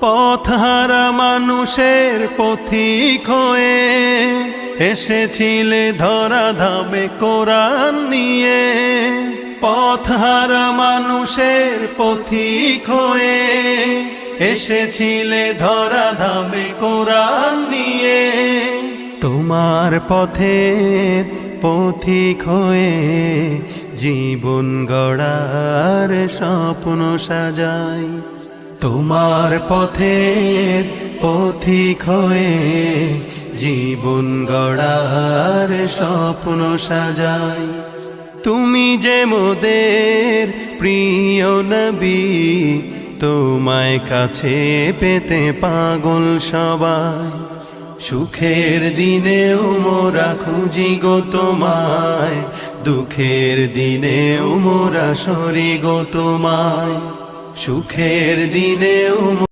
পথহারা মানুষের পথিক হয়ে এসেছিলে ধরা ধামে কোরআন নিয়ে। পথহারা মানুষের পথিক হয়ে এসেছিলে ধরা ধামে কোরআন নিয়ে। তোমার পথের পথিক হয়ে জীবন গড়ার স্বপ্ন সাজাই। তোমার পথের পথিক হয়ে জীবন গড়ার স্বপ্ন সাজাই। তুমি যে মোদের প্রিয় নবী, তোমায় কাছে পেতে পাগল সবাই। সুখের দিনেও মোরা খুঁজি গো তোমায়, দুঃখের দিনেও মোরা সরি গো তোমায়। সুখের দিনেও